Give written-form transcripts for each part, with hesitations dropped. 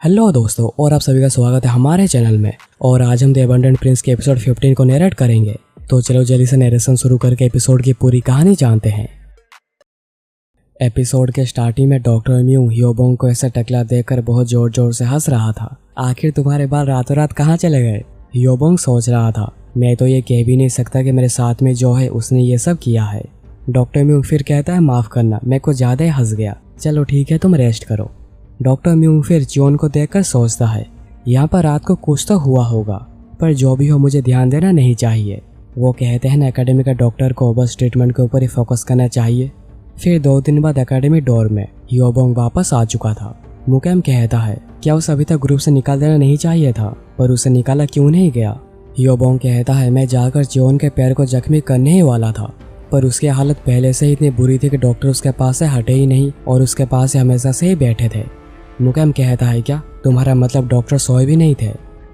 Hello दोस्तों, और आप सभी का स्वागत है हमारे चैनल में। और आज हम द अबंडेंट प्रिंस के एपिसोड 15 को नरेट करेंगे। तो चलो जल्दी से नरेशन शुरू करके एपिसोड की पूरी कहानी जानते हैं। एपिसोड के स्टार्टिंग में डॉक्टर म्यू ह्योबोंग को ऐसा टकला देखकर बहुत जोर जोर से हंस रहा था। आखिर तुम्हारे बाल रातों रात कहाँ चले गए? ह्योबोंग सोच रहा था। मैं तो ये कह भी नहीं सकता कि मेरे साथ में जो है उसने ये सब किया है। डॉक्टर म्यू फिर कहता है, माफ करना, मैं कुछ ज्यादा ही हंस गया। चलो ठीक है, तुम रेस्ट करो। डॉक्टर म्यू फिर जियोन को देखकर सोचता है, यहाँ पर रात को कुछ तो हुआ होगा, पर जो भी हो मुझे ध्यान देना नहीं चाहिए। वो कहते हैं ना, एकेडमी का डॉक्टर को बस ट्रीटमेंट के ऊपर ही फोकस करना चाहिए। फिर 2 दिन बाद एकेडमी डोर में ह्योबोंग वापस आ चुका था। मुकेम कहता है, क्या उसे अभी तक ग्रुप से निकाल देना नहीं चाहिए था, पर उसे निकाला क्यों नहीं गया? ह्योबोंग कहता है, मैं जाकर जियोन के पैर को जख्मी करने ही वाला था, पर उसकी हालत पहले से ही इतनी बुरी थी कि डॉक्टर उसके पास से हटे ही नहीं और उसके पास से हमेशा से ही बैठे थे। मुकेम कहता है, क्या तुम्हारा मतलब डॉक्टर सोए भी नहीं थे?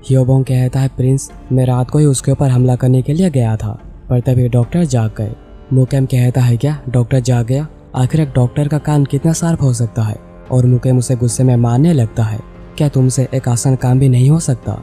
ह्योबोंग कहता है, प्रिंस, मैं रात को ही उसके ऊपर हमला करने के लिए गया था, पर तभी डॉक्टर जाग गए। मुकेम कहता है, क्या डॉक्टर जाग गया? आखिर एक डॉक्टर का कान कितना शार्प हो सकता है? और मुकेम उसे गुस्से में मारने लगता है, क्या तुमसे एक आसान काम भी नहीं हो सकता?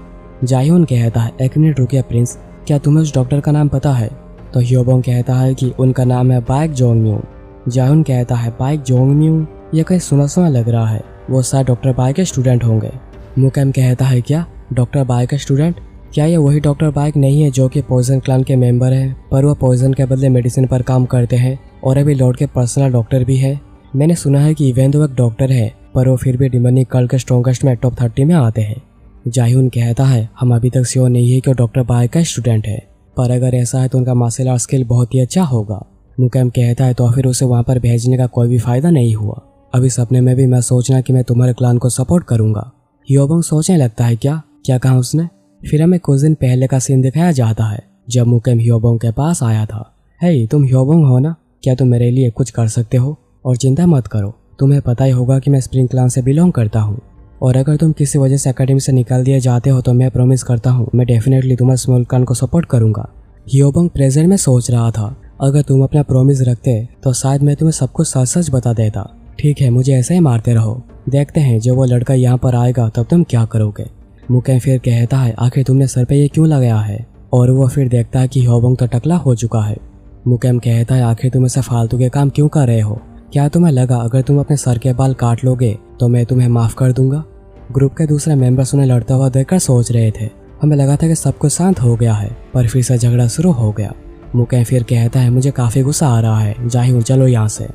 जाह्यून कहता है, 1 मिनट रुकिए प्रिंस, क्या तुम्हें उस डॉक्टर का नाम पता है? तो ह्योबोंग कहता है कि उनका नाम है बाइक जोंगम्यू। जाह्यून कहता है, बाइक जोंगम्यू, ये कहीं सुना सुना लग रहा है, वो शायद डॉक्टर बाइक के स्टूडेंट होंगे। मुकेम कहता है, क्या डॉक्टर बाइक के स्टूडेंट? क्या ये वही डॉक्टर बाइक नहीं है जो कि पॉइजन क्लान के मेंबर हैं, पर वो पॉइजन के बदले मेडिसिन पर काम करते हैं और अभी लॉर्ड के पर्सनल डॉक्टर भी है? मैंने सुना है कि इवेन तो एक डॉक्टर है, पर वो फिर भी डिमोनिक कल्ट के स्ट्रॉन्गेस्ट में टॉप 30 में आते हैं। जाह्यून कहता है, हम अभी तक श्योर नहीं है कि वो डॉक्टर बाइक का स्टूडेंट है, पर अगर ऐसा है तो उनका मार्शल आर्ट स्किल बहुत ही अच्छा होगा। मुकेम कहता है, तो फिर उसे वहाँ पर भेजने का कोई भी फायदा नहीं हुआ। अभी सपने में भी मैं सोचना कि मैं तुम्हारे क्लान को सपोर्ट करूंगा। ह्योबोंग सोचने लगता है, क्या कहा उसने? फिर हमें कुछ दिन पहले का सीन दिखाया जाता है जब मुकेम ह्योबोंग के पास आया था। हे, तुम ह्योबोंग हो ना? क्या तुम मेरे लिए कुछ कर सकते हो? और चिंता मत करो, तुम्हें पता ही होगा कि मैं स्प्रिंग क्लान से बिलोंग करता हूँ, और अगर तुम किसी वजह से एकेडमी से निकाल दिए जाते हो तो मैं प्रॉमिस करता हूँ मैं डेफिनेटली तुम्हारे स्मॉल क्लान को सपोर्ट करूंगा। ह्योबोंग प्रेजेंट में सोच रहा था, अगर तुम अपना प्रॉमिस रखते तो शायद मैं तुम्हें सब कुछ सच सच बता देता। ठीक है, मुझे ऐसे ही मारते रहो, देखते हैं जब वो लड़का यहाँ पर आएगा तब तुम क्या करोगे। मुकेम फिर कहता है, आखिर तुमने सर पे ये क्यों लगाया है? और वो फिर देखता है कि ह्योबोंग तो टकला हो चुका है। मुकेम कहता है, आखिर तुम ऐसा फालतू के काम क्यों कर रहे हो? क्या तुम्हें लगा अगर तुम अपने सर के बाल काट लोगे तो मैं तुम्हें माफ कर दूंगा? ग्रुप के दूसरे मेंबर्स उन्हें लड़ता हुआ देखकर सोच रहे थे। हमें लगा था कि सब कुछ शांत हो गया है, पर फिर से झगड़ा शुरू हो गया। मुकेम फिर कहता है, मुझे काफी गुस्सा आ रहा है, जाह्यून चलो यहाँ से।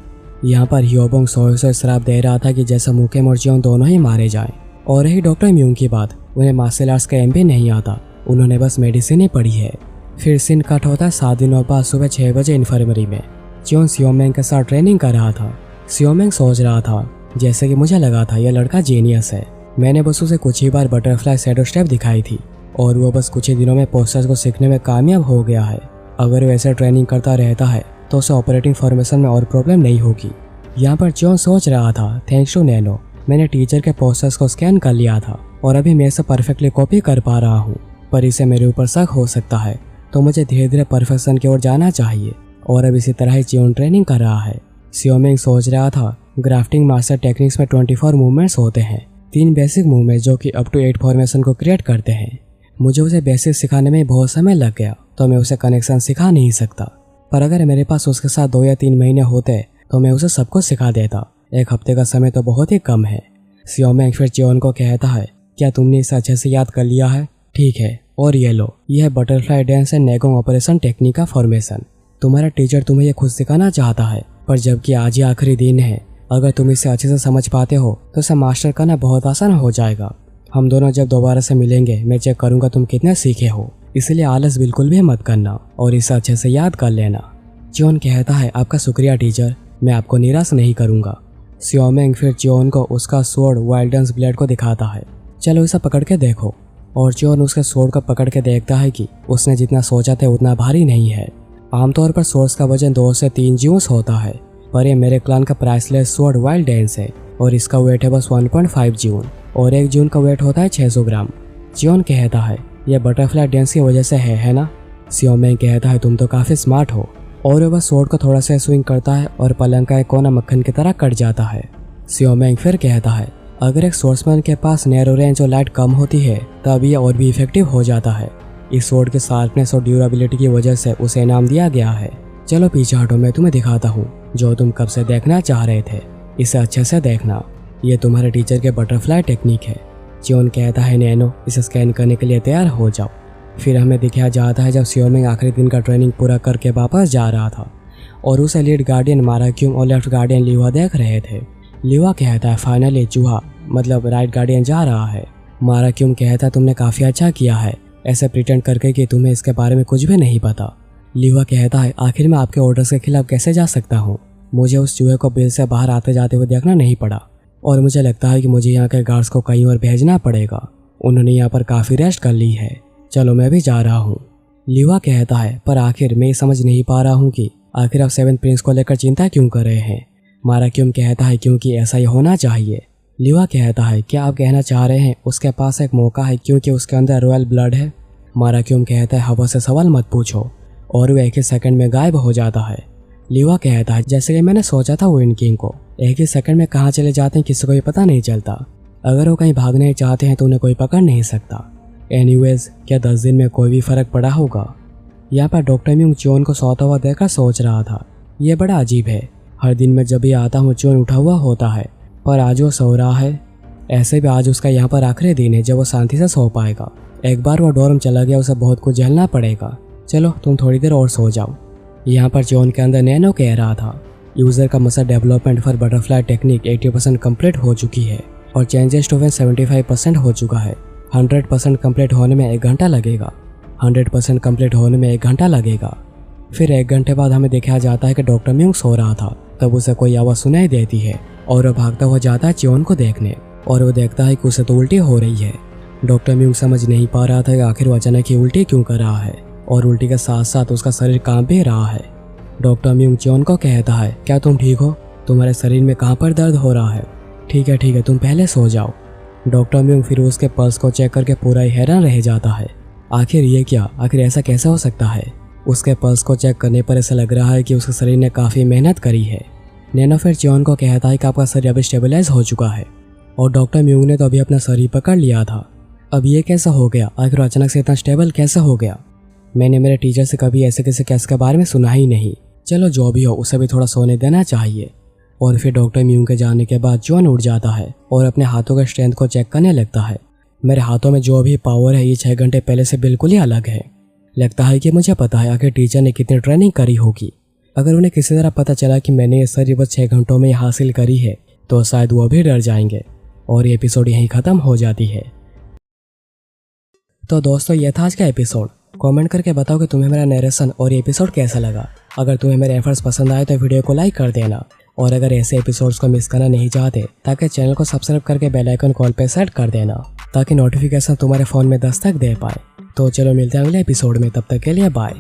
यहाँ पर ह्योबोंग सोए श्राप दे रहा था कि जैसा मुकेम और जियोन दोनों ही मारे जाएं। और रही डॉक्टर म्यू की बात, उन्हें मार्शल आर्ट्स का एम भी नहीं आता, उन्होंने बस मेडिसिन ही पढ़ी है। फिर सीन कट होता है 7 दिनों बाद सुबह 6 बजे इन्फर्मरी में। जियोन सियोमेंग के साथ ट्रेनिंग कर रहा था। सियोमेंग सोच रहा था, जैसे कि मुझे लगा था यह लड़का जीनियस है, मैंने बस उसे कुछ ही बार बटरफ्लाई शैडो स्टेप दिखाई थी और वो बस कुछ ही दिनों में पोस्टर्स को सीखने में कामयाब हो गया है। अगर वो ऐसे ट्रेनिंग करता रहता है तो उसे ऑपरेटिंग फॉर्मेशन में और प्रॉब्लम नहीं होगी। यहाँ पर जियोन सोच रहा था, थैंक्स टू नैनो, मैंने टीचर के पोस्टर्स को स्कैन कर लिया था और अभी मैं इसे परफेक्टली कॉपी कर पा रहा हूँ, पर इसे मेरे ऊपर शक हो सकता है, तो मुझे धीरे धीरे परफेक्शन की ओर जाना चाहिए। और अब इसी तरह ही जियोन ट्रेनिंग कर रहा है। सियोमेंग सोच रहा था, ग्राफ्टिंग मास्टर टेक्निक्स में 24 मूवमेंट्स होते हैं, 3 बेसिक मूवमेंट जो कि अप टू 8 फॉर्मेशन को क्रिएट करते हैं। मुझे उसे बेसिक सिखाने में बहुत समय लग गया, तो मैं उसे कनेक्शन सिखा नहीं सकता, पर अगर मेरे पास उसके साथ 2 या 3 महीने होते तो मैं उसे सब कुछ सिखा देता। 1 हफ्ते का समय तो बहुत ही कम है। सियोमेंग फिर जियोन को कहता है, क्या तुमने इसे अच्छे से याद कर लिया है? ठीक है, और ये लो, यह है बटरफ्लाई डांस एंड नेगोंग ऑपरेशन टेक्निक का फॉर्मेशन। तुम्हारा टीचर तुम्हें यह खुद सिखाना चाहता है, पर जबकि आज ही आखिरी दिन है, अगर तुम इसे अच्छे से समझ पाते हो तो इसे मास्टर करना बहुत आसान हो जाएगा। हम दोनों जब दोबारा से मिलेंगे मैं चेक करूंगा तुम कितने सीखे हो, इसलिए आलस बिल्कुल भी मत करना और इसे अच्छे से याद कर लेना। जियोन कहता है, आपका शुक्रिया टीचर, मैं आपको निराश नहीं करूंगा। सियोमेंग फिर जियोन को उसका स्वॉर्ड वाइल्डन्स ब्लेड को दिखाता है, चलो इसे पकड़ के देखो। और जियोन उसके स्वॉर्ड को पकड़ के देखता है कि उसने जितना सोचा था उतना भारी नहीं है। आमतौर पर स्वॉर्ड्स का वजन 2 से 3 जून्स होता है, पर यह मेरे क्लान का प्राइसलेस स्वॉर्ड वाइल्ड डांस है और इसका वेट है बस 1.5 जून और 1 जून का वेट होता है 600 ग्राम। जियोन कहता है, यह बटरफ्लाई डांस की वजह से है ना? सियोमेंग कहता है, तुम तो काफी स्मार्ट हो। और वह स्वॉर्ड को थोड़ा सा स्विंग करता है और पलंग का एक कोना मक्खन की तरह कट जाता है। सियोमेंग फिर कहता है, अगर एक सोर्समैन के पास नैरो रेंज और लाइट कम होती है तब ये और भी इफेक्टिव हो जाता है। इस स्वॉर्ड के शार्पनेस और ड्यूरेबिलिटी की वजह से उसे इनाम दिया गया है। चलो पीछे हटो, मैं तुम्हें दिखाता हूँ जो तुम कब से देखना चाह रहे थे। इसे अच्छे से देखना, ये तुम्हारे टीचर के बटरफ्लाई टेक्निक है। चियोन कहता है नैनो इसे स्कैन करने के लिए तैयार हो जाओ। फिर हमें दिखाया जाता है जब सियोमिंग आखिरी दिन का ट्रेनिंग पूरा करके वापस जा रहा था और उसे लीड गार्डियन माराक्यूम और लेफ्ट गार्डियन लीवा देख रहे थे। लीवा कहता है फाइनली चूहा मतलब राइट गार्डियन जा रहा है। माराक्यूम कहता है तुमने काफ़ी अच्छा किया है ऐसे प्रिटेंड करके कि तुम्हें इसके बारे में कुछ भी नहीं पता। लीवा कहता है आखिर मैं आपके ऑर्डर्स के खिलाफ कैसे जा सकता हूँ। मुझे उस चूहे को बिल से बाहर आते जाते हुए देखना नहीं पड़ा और मुझे लगता है कि मुझे यहाँ के गार्ड्स को कहीं और भेजना पड़ेगा। उन्होंने यहाँ पर काफ़ी रेस्ट कर ली है, चलो मैं भी जा रहा हूँ। लीवा कहता है पर आखिर मैं समझ नहीं पा रहा हूँ कि आखिर आप 7th प्रिंस को लेकर चिंता क्यों कर रहे हैं। माराक्यूम कहता है क्योंकि ऐसा ही होना चाहिए। लीवा कहता है क्या आप कहना चाह रहे हैं उसके पास एक मौका है क्योंकि उसके अंदर रॉयल ब्लड है। माराक्यूम कहता है हवा से सवाल मत पूछो और वो एक ही सेकंड में गायब हो जाता है। लीवा कहता है जैसे कि मैंने सोचा था विंड किंग को एक ही सेकंड में कहाँ चले जाते हैं किसी को भी पता नहीं चलता। अगर वो कहीं भागने चाहते हैं तो उन्हें कोई पकड़ नहीं सकता। एनीवेज क्या 10 दिन में कोई भी फर्क पड़ा होगा। यहाँ पर डॉक्टर म्यूंग चियोन को सोता हुआ देखकर सोच रहा था ये बड़ा अजीब है। हर दिन मैं जब भी आता हूँ चियोन उठा हुआ होता है पर आज वो सो रहा है। ऐसे भी आज उसका यहाँ पर आखिरी दिन है जब वो शांति से सो पाएगा। एक बार वो डॉर्म चला गया उसे बहुत कुछ झेलना पड़ेगा। चलो तुम थोड़ी देर और सो जाओ। यहाँ पर चियोन के अंदर नैनो कह रहा था यूज़र का muscle development for butterfly technique 80% complete हो चुकी है और चेंजेस टू 75% हो चुका है। 100% कम्प्लीट होने में 1 घंटा लगेगा। 100% कम्प्लीट होने में 1 घंटा लगेगा। फिर 1 घंटे बाद हमें दिखाया जाता है कि डॉक्टर म्यूंग सो रहा था। तब उसे कोई आवाज़ सुनाई देती है और वह भागता हुआ जाता है चियोन को देखने और वो देखता है कि उसे तो उल्टी हो रही है। डॉक्टर म्यूंग समझ नहीं पा रहा था कि आखिर वो अचानक ही उल्टी क्यों कर रहा है और उल्टी के साथ साथ उसका शरीर कांप भी रहा है। डॉक्टर म्यूंग चियोन को कहता है क्या तुम ठीक हो, तुम्हारे शरीर में कहाँ पर दर्द हो रहा है। ठीक है तुम पहले सो जाओ। डॉक्टर म्यूंग फिर उसके पल्स को चेक करके पूरा ही हैरान रह जाता है। आखिर ये क्या, आखिर ऐसा कैसे हो सकता है। उसके पल्स को चेक करने पर ऐसा लग रहा है कि उसके शरीर ने काफ़ी मेहनत करी है। नैनो फिर चियोन को कहता है कि आपका शरीर अभी स्टेबलाइज हो चुका है और डॉक्टर म्यूंग ने तो अभी अपना शरीर पकड़ लिया था। अब ये कैसा हो गया, आखिर अचानक से इतना स्टेबल कैसे हो गया। मैंने मेरे टीचर से कभी ऐसे किसी केस के बारे में सुना ही नहीं। चलो जो भी हो उसे भी थोड़ा सोने देना चाहिए। और फिर डॉक्टर म्यूंग के जाने के बाद चियोन उठ जाता है और अपने हाथों के स्ट्रेंथ को चेक करने लगता है। मेरे हाथों में जो भी पावर है ये 6 घंटे पहले से बिल्कुल ही अलग है। लगता है कि मुझे पता है आखिर टीचर ने कितनी ट्रेनिंग करी होगी। अगर उन्हें किसी तरह पता चला कि मैंने ये सारी बस 6 घंटों में हासिल करी है तो शायद वो भी डर जाएंगे और ये एपिसोड यहीं ख़त्म हो जाती है। तो दोस्तों ये था आज का एपिसोड। कमेंट करके बताओ कि तुम्हें मेरा नरेशन और ये एपिसोड कैसा लगा। अगर तुम्हें मेरे एफर्ट्स पसंद आए तो वीडियो को लाइक कर देना और अगर ऐसे एपिसोड्स को मिस करना नहीं चाहते ताकि चैनल को सब्सक्राइब करके बेल आइकन कॉल पे सेट कर देना ताकि नोटिफिकेशन तुम्हारे फ़ोन में दस्तक दे पाए। तो चलो मिलते हैं अगले एपिसोड में, तब तक के लिए बाय।